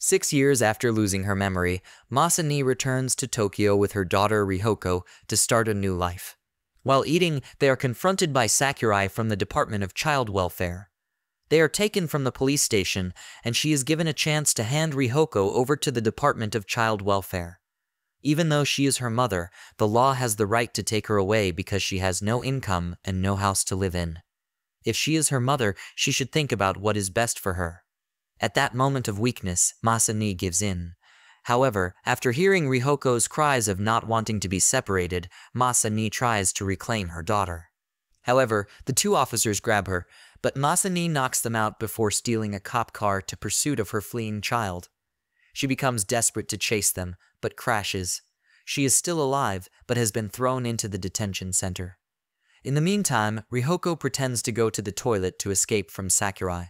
6 years after losing her memory, Masani returns to Tokyo with her daughter Rihoko to start a new life. While eating, they are confronted by Sakurai from the Department of Child Welfare. They are taken from the police station, and she is given a chance to hand Rihoko over to the Department of Child Welfare. Even though she is her mother, the law has the right to take her away because she has no income and no house to live in. If she is her mother, she should think about what is best for her. At that moment of weakness, Masani gives in. However, after hearing Rihoko's cries of not wanting to be separated, Masani tries to reclaim her daughter. However, the two officers grab her, but Masani knocks them out before stealing a cop car to pursuit of her fleeing child. She becomes desperate to chase them, but crashes. She is still alive, but has been thrown into the detention center. In the meantime, Rihoko pretends to go to the toilet to escape from Sakurai.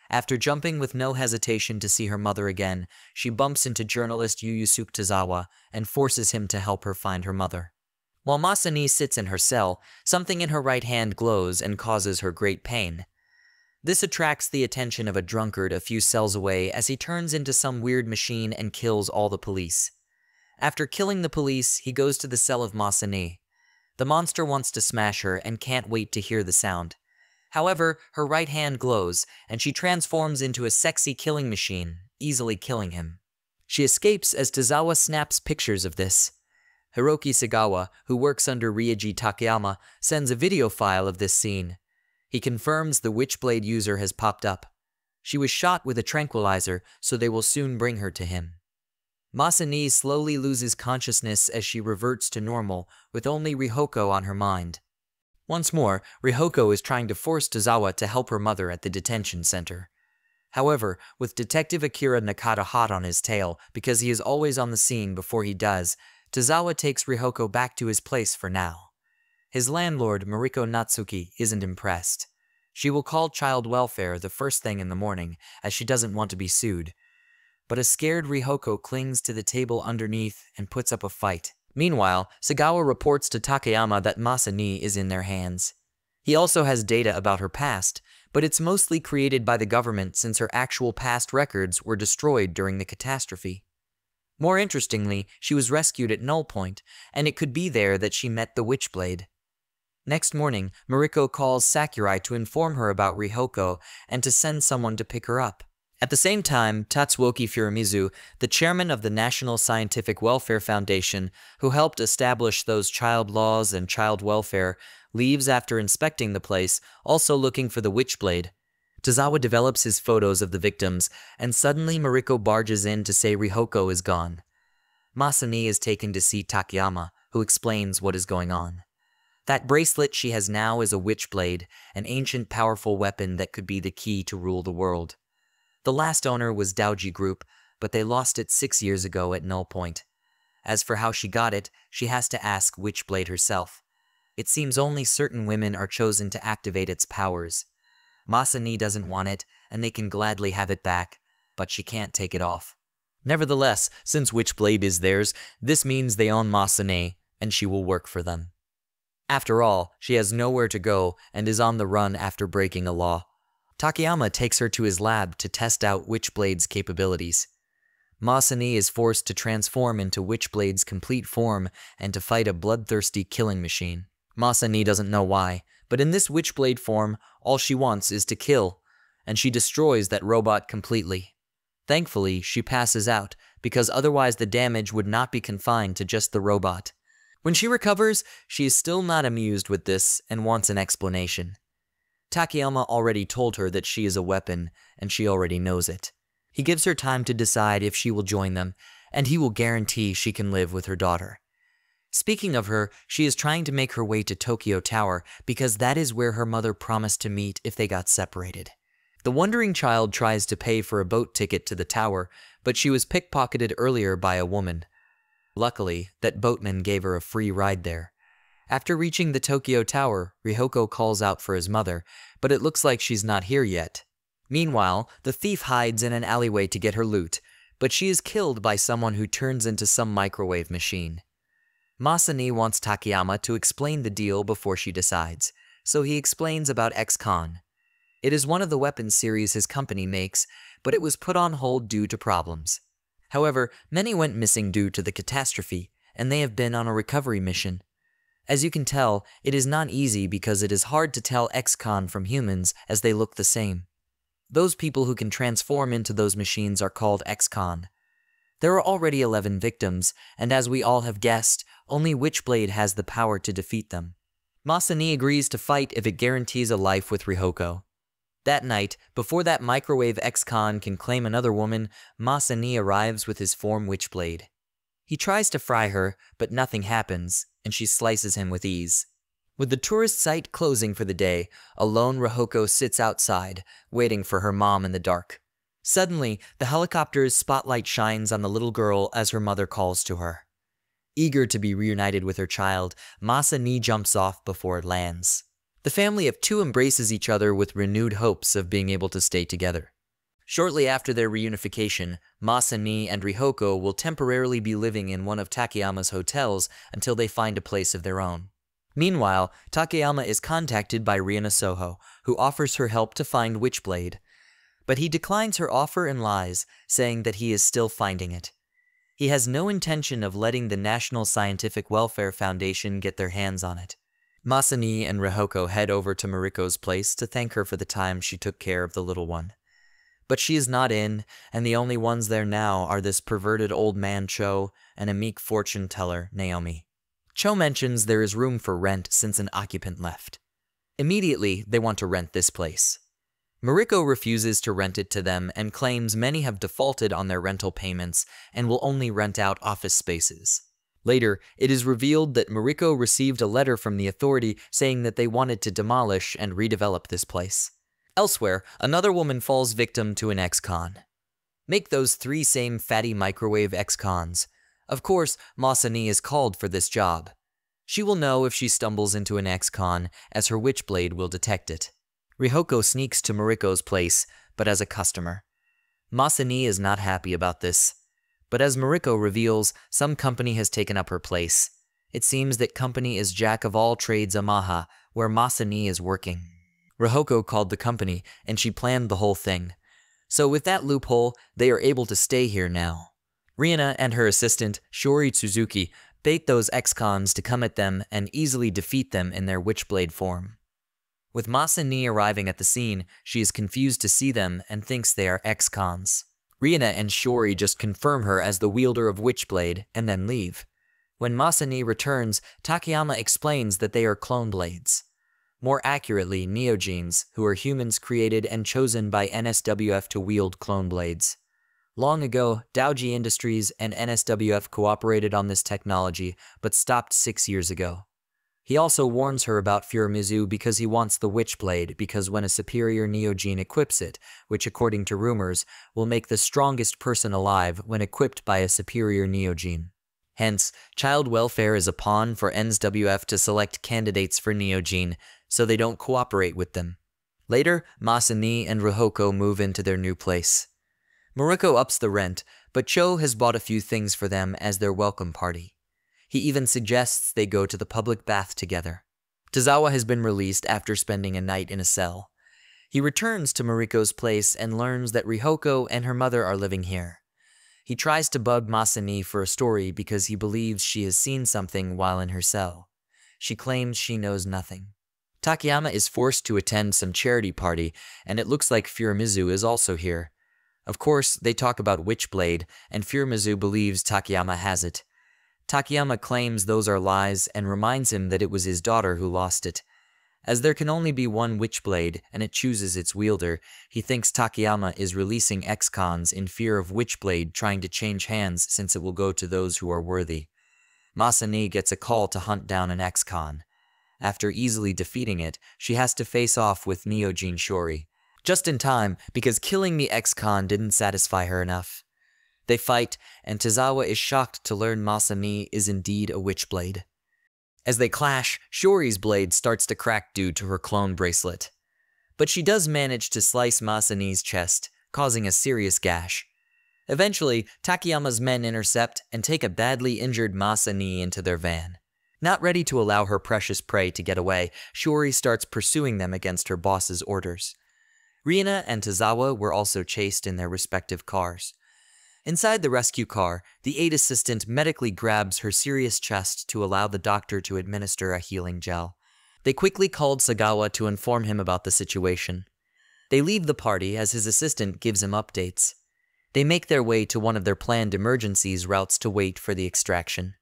After jumping with no hesitation to see her mother again, she bumps into journalist Yusuke Tozawa and forces him to help her find her mother. While Masani sits in her cell, something in her right hand glows and causes her great pain. This attracts the attention of a drunkard a few cells away as he turns into some weird machine and kills all the police. After killing the police, he goes to the cell of Masani. The monster wants to smash her and can't wait to hear the sound. However, her right hand glows, and she transforms into a sexy killing machine, easily killing him. She escapes as Tozawa snaps pictures of this. Hiroki Sagawa, who works under Ryuji Takayama, sends a video file of this scene. He confirms the Witchblade user has popped up. She was shot with a tranquilizer, so they will soon bring her to him. Masani slowly loses consciousness as she reverts to normal, with only Rihoko on her mind. Once more, Rihoko is trying to force Tozawa to help her mother at the detention center. However, with Detective Akira Nakata hot on his tail because he is always on the scene before he does, Tozawa takes Rihoko back to his place for now. His landlord, Mariko Natsuki, isn't impressed. She will call child welfare the first thing in the morning, as she doesn't want to be sued. But a scared Rihoko clings to the table underneath and puts up a fight. Meanwhile, Sagawa reports to Takayama that Masani is in their hands. He also has data about her past, but it's mostly created by the government since her actual past records were destroyed during the catastrophe. More interestingly, she was rescued at Null Point, and it could be there that she met the Witchblade. Next morning, Mariko calls Sakurai to inform her about Rihoko and to send someone to pick her up. At the same time, Tatsuoki Furumizu, the chairman of the National Scientific Welfare Foundation, who helped establish those child laws and child welfare, leaves after inspecting the place, also looking for the Witchblade. Tozawa develops his photos of the victims, and suddenly Mariko barges in to say Rihoko is gone. Masani is taken to see Takayama, who explains what is going on. That bracelet she has now is a Witchblade, an ancient powerful weapon that could be the key to rule the world. The last owner was Daoji Group, but they lost it 6 years ago at Null Point. As for how she got it, she has to ask Witchblade herself. It seems only certain women are chosen to activate its powers. Masani doesn't want it, and they can gladly have it back, but she can't take it off. Nevertheless, since Witchblade is theirs, this means they own Masani, and she will work for them. After all, she has nowhere to go and is on the run after breaking a law. Takayama takes her to his lab to test out Witchblade's capabilities. Masani is forced to transform into Witchblade's complete form and to fight a bloodthirsty killing machine. Masani doesn't know why, but in this Witchblade form, all she wants is to kill, and she destroys that robot completely. Thankfully, she passes out, because otherwise the damage would not be confined to just the robot. When she recovers, she is still not amused with this and wants an explanation. Takayama already told her that she is a weapon, and she already knows it. He gives her time to decide if she will join them, and he will guarantee she can live with her daughter. Speaking of her, she is trying to make her way to Tokyo Tower because that is where her mother promised to meet if they got separated. The wandering child tries to pay for a boat ticket to the tower, but she was pickpocketed earlier by a woman. Luckily, that boatman gave her a free ride there. After reaching the Tokyo Tower, Rihoko calls out for his mother, but it looks like she's not here yet. Meanwhile, the thief hides in an alleyway to get her loot, but she is killed by someone who turns into some microwave machine. Masani wants Takayama to explain the deal before she decides, so he explains about ex-con. It is one of the weapons series his company makes, but it was put on hold due to problems. However, many went missing due to the catastrophe, and they have been on a recovery mission. As you can tell, it is not easy because it is hard to tell ex-con from humans as they look the same. Those people who can transform into those machines are called ex-con. There are already 11 victims, and as we all have guessed, only Witchblade has the power to defeat them. Masani agrees to fight if it guarantees a life with Rihoko. That night, before that microwave ex-con can claim another woman, Masani arrives with his form Witchblade. He tries to fry her, but nothing happens, and she slices him with ease. With the tourist site closing for the day, alone Rihoko sits outside, waiting for her mom in the dark. Suddenly, the helicopter's spotlight shines on the little girl as her mother calls to her. Eager to be reunited with her child, Masani jumps off before it lands. The family of two embraces each other with renewed hopes of being able to stay together. Shortly after their reunification, Masani and Rihoko will temporarily be living in one of Takayama's hotels until they find a place of their own. Meanwhile, Takayama is contacted by Rihanna Soho, who offers her help to find Witchblade. But he declines her offer and lies, saying that he is still finding it. He has no intention of letting the National Scientific Welfare Foundation get their hands on it. Masani and Rihoko head over to Mariko's place to thank her for the time she took care of the little one. But she is not in, and the only ones there now are this perverted old man Cho and a meek fortune teller, Naomi. Cho mentions there is room for rent since an occupant left. Immediately, they want to rent this place. Mariko refuses to rent it to them and claims many have defaulted on their rental payments and will only rent out office spaces. Later, it is revealed that Mariko received a letter from the authority saying that they wanted to demolish and redevelop this place. Elsewhere, another woman falls victim to an ex-con. Make those 3 same fatty microwave ex-cons. Of course, Masani is called for this job. She will know if she stumbles into an ex-con, as her Witchblade will detect it. Rihoko sneaks to Mariko's place, but as a customer. Masani is not happy about this. But as Mariko reveals, some company has taken up her place. It seems that company is Jack of all trades Amaha, where Masani is working. Rihoko called the company, and she planned the whole thing. So with that loophole, they are able to stay here now. Rihanna and her assistant, Shiori Tsuzuki, bait those ex-cons to come at them and easily defeat them in their Witchblade form. With Masani arriving at the scene, she is confused to see them and thinks they are ex-cons. Rihanna and Shiori just confirm her as the wielder of Witchblade and then leave. When Masani returns, Takayama explains that they are clone blades. More accurately, neogenes, who are humans created and chosen by NSWF to wield clone blades. Long ago, Dowji Industries and NSWF cooperated on this technology, but stopped 6 years ago. He also warns her about Furumizu because he wants the Witchblade because when a superior neogene equips it, which according to rumors, will make the strongest person alive when equipped by a superior neogene. Hence, child welfare is a pawn for NSWF to select candidates for neogene, so they don't cooperate with them. Later, Masani and Rihoko move into their new place. Mariko ups the rent, but Cho has bought a few things for them as their welcome party. He even suggests they go to the public bath together. Tozawa has been released after spending a night in a cell. He returns to Mariko's place and learns that Rihoko and her mother are living here. He tries to bug Masani for a story because he believes she has seen something while in her cell. She claims she knows nothing. Takayama is forced to attend some charity party, and it looks like Furumizu is also here. Of course, they talk about Witchblade, and Furumizu believes Takayama has it. Takayama claims those are lies and reminds him that it was his daughter who lost it. As there can only be one Witchblade and it chooses its wielder, he thinks Takayama is releasing ex-cons in fear of Witchblade trying to change hands since it will go to those who are worthy. Masani gets a call to hunt down an ex-con. After easily defeating it, she has to face off with Neogene Shiori. Just in time, because killing the ex-con didn't satisfy her enough. They fight, and Tozawa is shocked to learn Masani is indeed a Witchblade. As they clash, Shiori's blade starts to crack due to her clone bracelet. But she does manage to slice Masani's chest, causing a serious gash. Eventually, Takayama's men intercept and take a badly injured Masani into their van. Not ready to allow her precious prey to get away, Shiori starts pursuing them against her boss's orders. Riina and Tozawa were also chased in their respective cars. Inside the rescue car, the aid assistant medically grabs her serious chest to allow the doctor to administer a healing gel. They quickly called Sagawa to inform him about the situation. They leave the party as his assistant gives him updates. They make their way to one of their planned emergencies routes to wait for the extraction.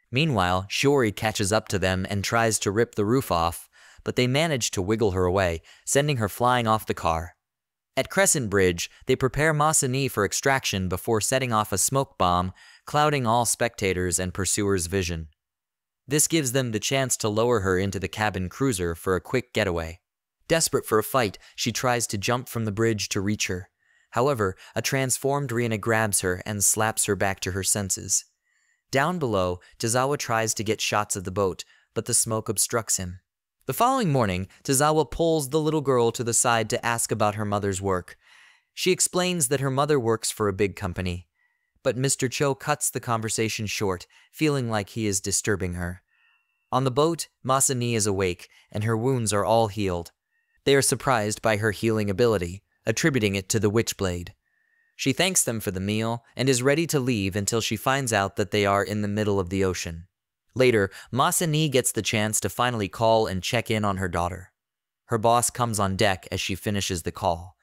Meanwhile, Shiori catches up to them and tries to rip the roof off, but they manage to wiggle her away, sending her flying off the car. At Crescent Bridge, they prepare Masani for extraction before setting off a smoke bomb, clouding all spectators and pursuers' vision. This gives them the chance to lower her into the cabin cruiser for a quick getaway. Desperate for a fight, she tries to jump from the bridge to reach her. However, a transformed Riina grabs her and slaps her back to her senses. Down below, Tozawa tries to get shots of the boat, but the smoke obstructs him. The following morning, Tozawa pulls the little girl to the side to ask about her mother's work. She explains that her mother works for a big company. But Mr. Cho cuts the conversation short, feeling like he is disturbing her. On the boat, Masani is awake, and her wounds are all healed. They are surprised by her healing ability, attributing it to the Witchblade. She thanks them for the meal, and is ready to leave until she finds out that they are in the middle of the ocean. Later, Masani gets the chance to finally call and check in on her daughter. Her boss comes on deck as she finishes the call.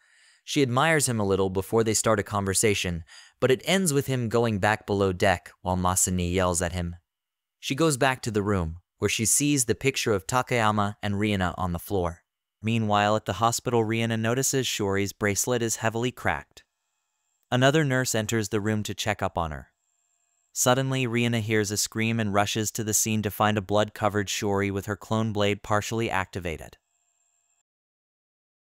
She admires him a little before they start a conversation, but it ends with him going back below deck while Masani yells at him. She goes back to the room, where she sees the picture of Takayama and Riina on the floor. Meanwhile, at the hospital, Riina notices Shiori's bracelet is heavily cracked. Another nurse enters the room to check up on her. Suddenly, Riina hears a scream and rushes to the scene to find a blood-covered Shiori with her clone blade partially activated.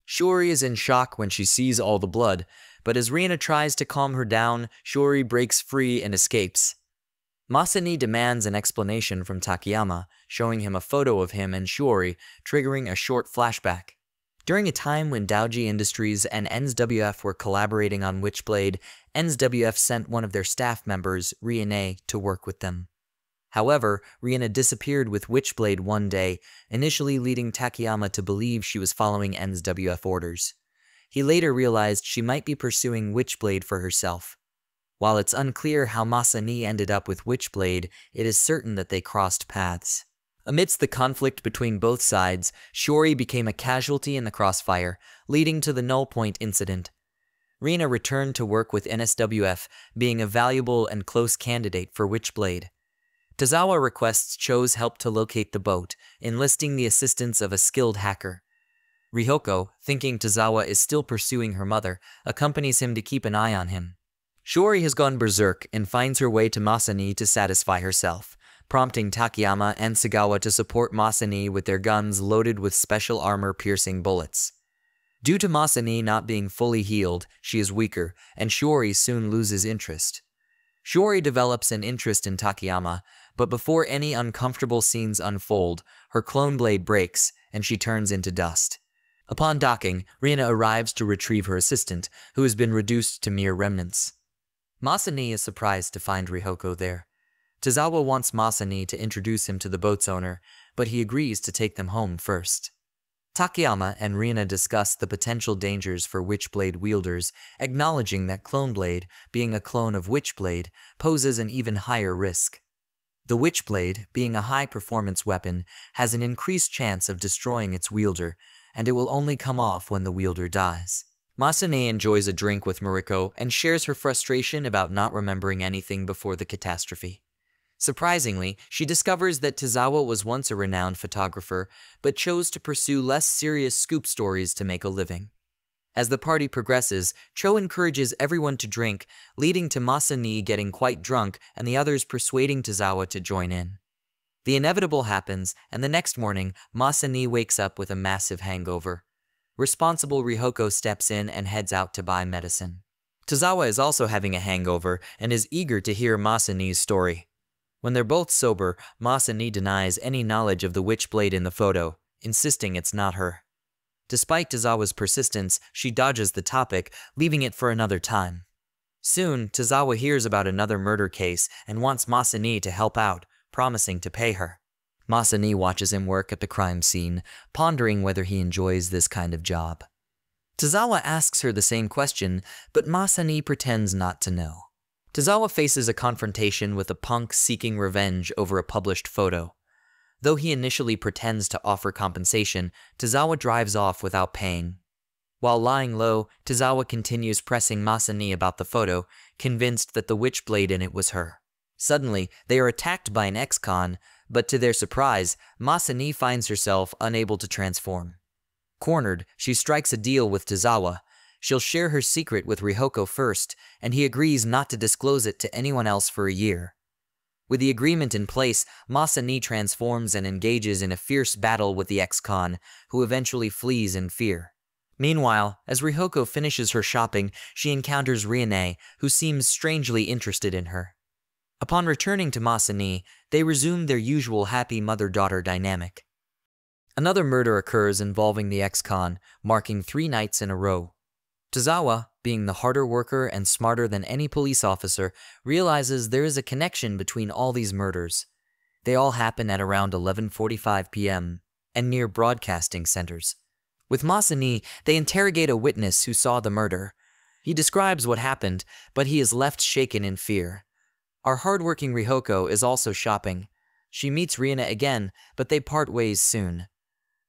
Shiori is in shock when she sees all the blood, but as Riina tries to calm her down, Shiori breaks free and escapes. Masani demands an explanation from Takayama, showing him a photo of him and Shiori, triggering a short flashback. During a time when Dowji Industries and NSWF were collaborating on Witchblade, NSWF sent one of their staff members, Riina, to work with them. However, Riina disappeared with Witchblade one day, initially leading Takayama to believe she was following NSWF orders. He later realized she might be pursuing Witchblade for herself. While it's unclear how Masani ended up with Witchblade, it is certain that they crossed paths. Amidst the conflict between both sides, Shiori became a casualty in the crossfire, leading to the Null Point incident. Riina returned to work with NSWF, being a valuable and close candidate for Witchblade. Tozawa requests Cho's help to locate the boat, enlisting the assistance of a skilled hacker. Rihoko, thinking Tozawa is still pursuing her mother, accompanies him to keep an eye on him. Shiori has gone berserk and finds her way to Masani to satisfy herself, prompting Takayama and Sagawa to support Masani with their guns loaded with special armor-piercing bullets. Due to Masani not being fully healed, she is weaker, and Shiori soon loses interest. Shiori develops an interest in Takayama, but before any uncomfortable scenes unfold, her clone blade breaks, and she turns into dust. Upon docking, Riina arrives to retrieve her assistant, who has been reduced to mere remnants. Masani is surprised to find Rihoko there. Tozawa wants Masani to introduce him to the boat's owner, but he agrees to take them home first. Takayama and Riina discuss the potential dangers for Witchblade wielders, acknowledging that Cloneblade, being a clone of Witchblade, poses an even higher risk. The Witchblade, being a high-performance weapon, has an increased chance of destroying its wielder, and it will only come off when the wielder dies. Masani enjoys a drink with Mariko and shares her frustration about not remembering anything before the catastrophe. Surprisingly, she discovers that Tozawa was once a renowned photographer, but chose to pursue less serious scoop stories to make a living. As the party progresses, Cho encourages everyone to drink, leading to Masani getting quite drunk and the others persuading Tozawa to join in. The inevitable happens, and the next morning, Masani wakes up with a massive hangover. Responsible Rihoko steps in and heads out to buy medicine. Tozawa is also having a hangover and is eager to hear Masani's story. When they're both sober, Masani denies any knowledge of the Witchblade in the photo, insisting it's not her. Despite Tozawa's persistence, she dodges the topic, leaving it for another time. Soon, Tozawa hears about another murder case and wants Masani to help out, promising to pay her. Masani watches him work at the crime scene, pondering whether he enjoys this kind of job. Tozawa asks her the same question, but Masani pretends not to know. Tozawa faces a confrontation with a punk seeking revenge over a published photo. Though he initially pretends to offer compensation, Tozawa drives off without paying. While lying low, Tozawa continues pressing Masani about the photo, convinced that the witchblade in it was her. Suddenly, they are attacked by an ex-con, but to their surprise, Masani finds herself unable to transform. Cornered, she strikes a deal with Tozawa. She'll share her secret with Rihoko first, and he agrees not to disclose it to anyone else for a year. With the agreement in place, Masani transforms and engages in a fierce battle with the ex-con, who eventually flees in fear. Meanwhile, as Rihoko finishes her shopping, she encounters Rione, who seems strangely interested in her. Upon returning to Masani, they resume their usual happy mother-daughter dynamic. Another murder occurs involving the ex-con, marking 3 nights in a row. Tozawa, being the harder worker and smarter than any police officer, realizes there is a connection between all these murders. They all happen at around 11:45 p.m. and near broadcasting centers. With Masani, they interrogate a witness who saw the murder. He describes what happened, but he is left shaken in fear. Our hardworking Rihoko is also shopping. She meets Riona again, but they part ways soon.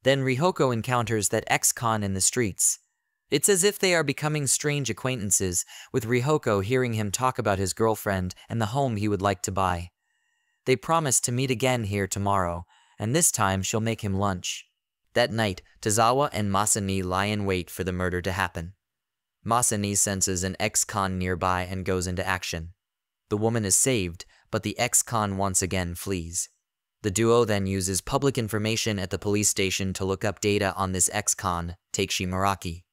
Then Rihoko encounters that ex-con in the streets. It's as if they are becoming strange acquaintances, with Rihoko hearing him talk about his girlfriend and the home he would like to buy. They promise to meet again here tomorrow, and this time she'll make him lunch. That night, Tozawa and Masani lie in wait for the murder to happen. Masani senses an ex-con nearby and goes into action. The woman is saved, but the ex-con once again flees. The duo then uses public information at the police station to look up data on this ex-con, Takeshi Muraki.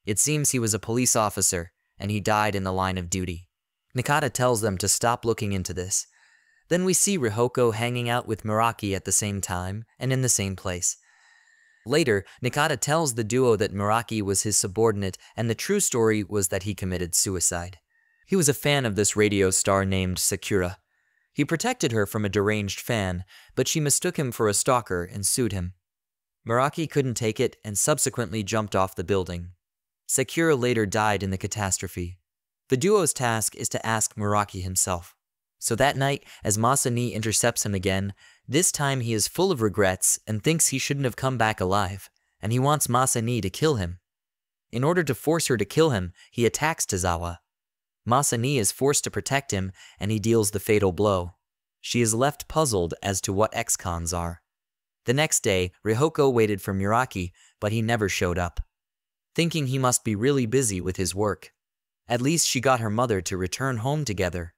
It seems he was a police officer, and he died in the line of duty. Nakata tells them to stop looking into this. Then we see Rihoko hanging out with Muraki at the same time, and in the same place. Later, Nakata tells the duo that Muraki was his subordinate, and the true story was that he committed suicide. He was a fan of this radio star named Sakura. He protected her from a deranged fan, but she mistook him for a stalker and sued him. Muraki couldn't take it and subsequently jumped off the building. Sakura later died in the catastrophe. The duo's task is to ask Muraki himself. So that night, as Masani intercepts him again, this time he is full of regrets and thinks he shouldn't have come back alive, and he wants Masani to kill him. In order to force her to kill him, he attacks Tozawa. Masani is forced to protect him, and he deals the fatal blow. She is left puzzled as to what ex-cons are. The next day, Rihoko waited for Muraki, but he never showed up. Thinking he must be really busy with his work. At least she got her mother to return home together.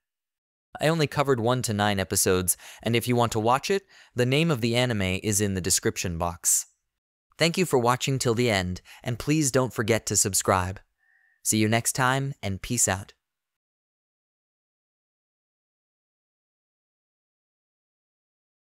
I only covered 1 to 9 episodes, and if you want to watch it, the name of the anime is in the description box. Thank you for watching till the end, and please don't forget to subscribe. See you next time, and peace out.